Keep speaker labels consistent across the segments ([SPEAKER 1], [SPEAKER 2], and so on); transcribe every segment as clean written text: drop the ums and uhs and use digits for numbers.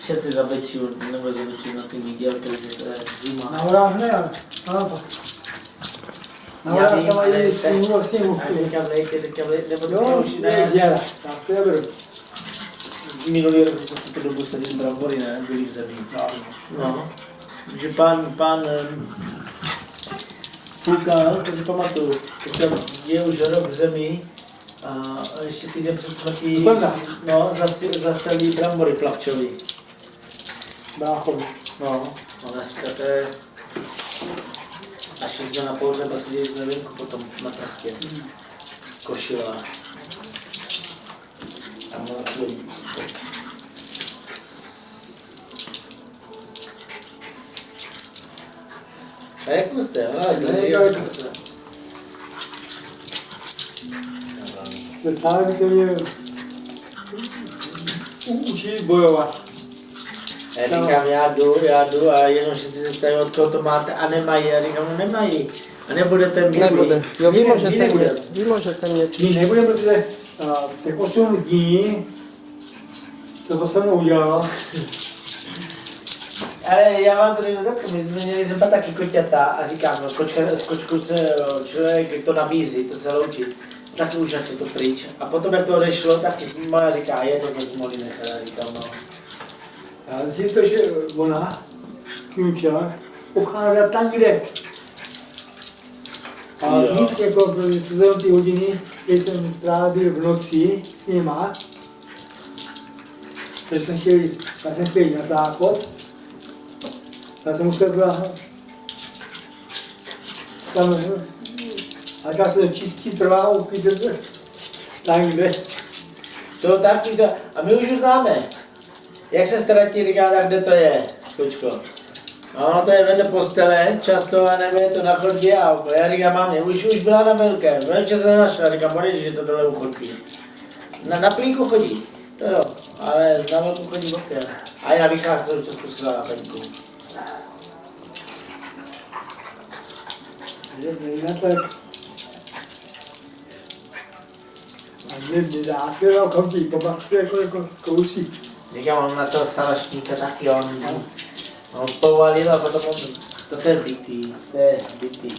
[SPEAKER 1] Všetci zabečí, nebo zabečí na ty výdělky, že to je zima.
[SPEAKER 2] Na horách ne, ale ano. Na horách tam mají sněhůvky.
[SPEAKER 1] Teďka v létě, nebo
[SPEAKER 2] Jo,
[SPEAKER 1] už ne.
[SPEAKER 2] jara, tak to je beru.
[SPEAKER 1] Minulý rok jsme v tu dobu sedli brambory, ne? Byli v zemi. No. Takže pán Půlka, to si pamatuju, teďka je už rok v zemi a ještě týden před smrtí, no, zaselí brambory plavčový.
[SPEAKER 2] Bráchovi.
[SPEAKER 1] No, a dneska to je, až jsme na pohřeb a seděli jsme venku potom na trachtě. Košila. A mladý. A jak jste?
[SPEAKER 2] Tam se mě učí bojovat.
[SPEAKER 1] Já říkám, já jdu a jenom všichni se ptají, od koho to máte a nemají. Já říkám, no nemají. A nebudete mít.
[SPEAKER 3] Nebude. Jo, vy můžete mít.
[SPEAKER 2] My nebudeme, protože těch 8 dní, to se mnou udělalo.
[SPEAKER 1] Ale já vám to řeknu takto, my jsme měli zhruba taky koťata a říkám, no, z kočku se člověk to nabízí, to se loučí. Tak už na to pryč. A potom, jak to odešlo, tak moja říká, jedno to mohli nechat, já říkám, no.
[SPEAKER 2] Já si to, že ona, kňuča, obchází tam, kde. A víc jako ty hodiny, když jsem strávil v noci s nima, takže jsem chtěl jít na záchod, já jsem musel tam, a já se čistí trvá úplně tam, kde.
[SPEAKER 1] To taky to, a my už známe. Jak se ztratí, říká, tak kde to je, kočko. A ono to je vedle postele, často, a nebo je to na chodě a já říkám, mámě, už byla na velké, velice se nenašla, říkám, podejď, že to dole uchodí. Na plínku chodí, to jo, ale na velkou chodí opět. A já vycházím, co zkusila na plínku.
[SPEAKER 2] Nedá se no, koupí, pak se jako zkouší.
[SPEAKER 1] Říkám, on na toho salašníka taky, on povalil a potom on, to je bytý, to je bytý.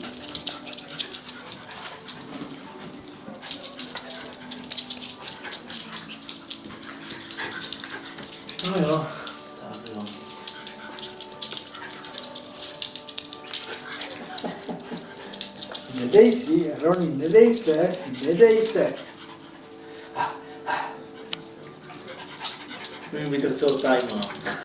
[SPEAKER 1] No jo, tak jo.
[SPEAKER 2] Nedej si, Roni, nedej se, nedej se.
[SPEAKER 1] Mi vytrcel tajma.